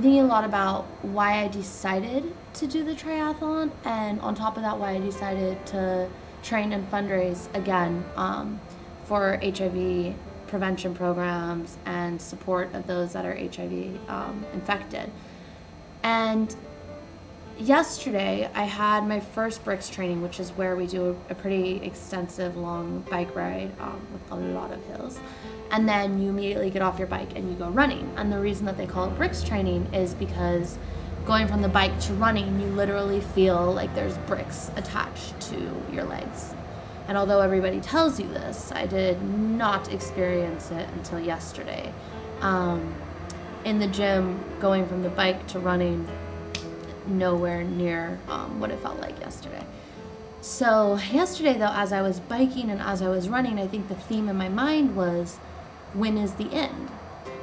thinking a lot about why I decided to do the triathlon, and on top of that, why I decided to train and fundraise again for HIV prevention programs and support of those that are HIV infected. And yesterday I had my first BRICS training, which is where we do a pretty extensive long bike ride with a lot of hills. And then you immediately get off your bike and you go running. And the reason that they call it BRICS training is because going from the bike to running, you literally feel like there's bricks attached to your legs. And although everybody tells you this, I did not experience it until yesterday. In the gym, going from the bike to running, nowhere near what it felt like yesterday. So yesterday though, as I was biking and as I was running, I think the theme in my mind was, when is the end?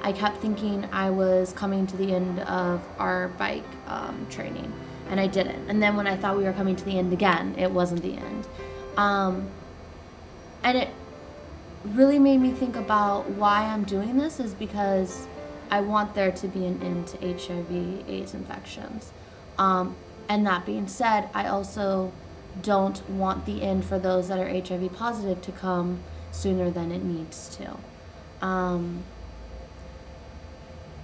I kept thinking I was coming to the end of our bike training, and I didn't. And then when I thought we were coming to the end again, it wasn't the end. And it really made me think about why I'm doing this is because I want there to be an end to HIV/AIDS infections. And that being said, I also don't want the end for those that are HIV positive to come sooner than it needs to.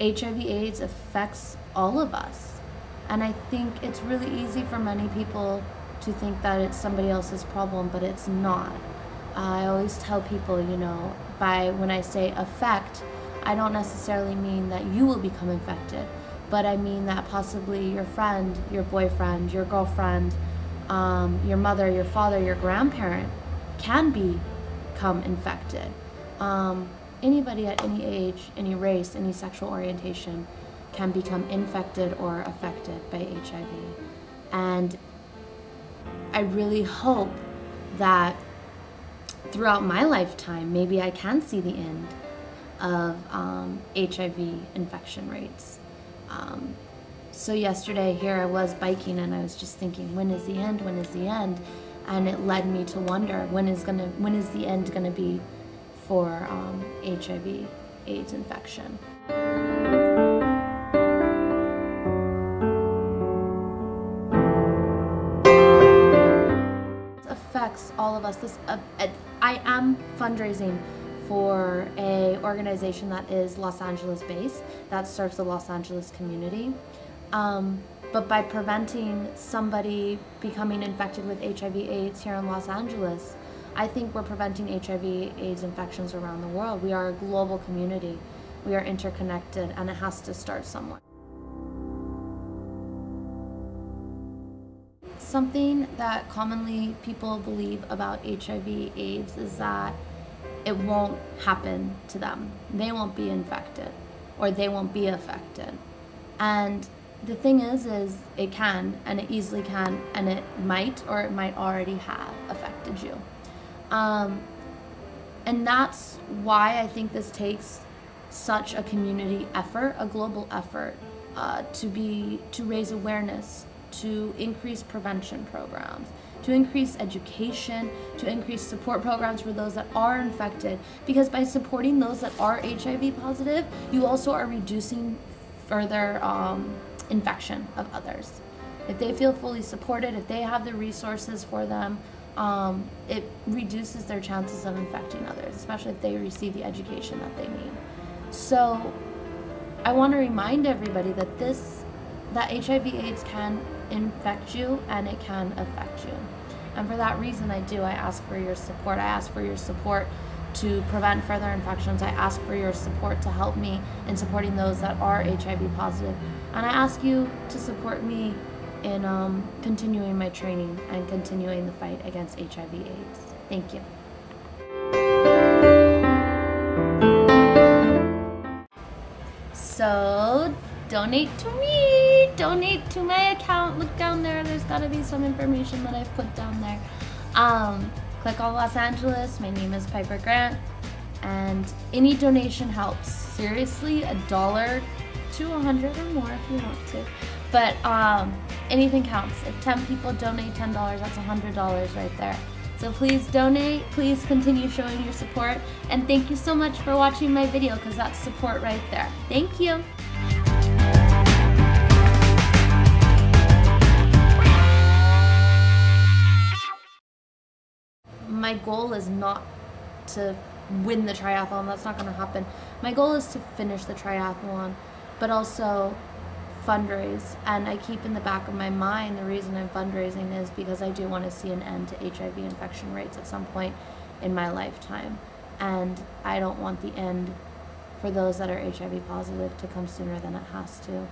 HIV/AIDS affects all of us, and I think it's really easy for many people to think that it's somebody else's problem, but it's not. I always tell people, you know, when I say affect, I don't necessarily mean that you will become infected, but I mean that possibly your friend, your boyfriend, your girlfriend, your mother, your father, your grandparent can become infected. Anybody at any age, any race, any sexual orientation can become infected or affected by HIV. And I really hope that throughout my lifetime, maybe I can see the end of HIV infection rates. So yesterday here I was biking and I was just thinking, when is the end? When is the end? And it led me to wonder, when is the end gonna be for HIV/AIDS infection? It affects all of us. I am fundraising for an organization that is Los Angeles based, that serves the Los Angeles community. But by preventing somebody becoming infected with HIV/AIDS here in Los Angeles, I think we're preventing HIV/AIDS infections around the world. We are a global community. We are interconnected, and it has to start somewhere. Something that commonly people believe about HIV/AIDS is that it won't happen to them. They won't be infected, or they won't be affected. And the thing is it can, and it easily can, and it might, or it might already have affected you. And that's why I think this takes such a community effort, a global effort, to raise awareness, to increase prevention programs, to increase education, to increase support programs for those that are infected. Because by supporting those that are HIV positive, you also are reducing further infection of others. If they feel fully supported, if they have the resources for them, it reduces their chances of infecting others, especially if they receive the education that they need. So I want to remind everybody that that HIV/AIDS can infect you and it can affect you. And for that reason, I ask for your support. I ask for your support to prevent further infections. I ask for your support to help me in supporting those that are HIV positive. And I ask you to support me in continuing my training and continuing the fight against HIV/AIDS. Thank you. So donate to me, donate to my account. Look down there, there's gotta be some information that I've put down there. Click on Los Angeles. My name is Piper Grant, and any donation helps. Seriously, $1 to $100 or more if you want to, but anything counts. If 10 people donate $10, that's $100 right there. So please donate, please continue showing your support, and thank you so much for watching my video, because that's support right there. Thank you. my goal is not to win the triathlon. That's not going to happen. My goal is to finish the triathlon, but also fundraise. And I keep in the back of my mind, the reason I'm fundraising is because I do want to see an end to HIV infection rates at some point in my lifetime. And I don't want the end for those that are HIV positive to come sooner than it has to.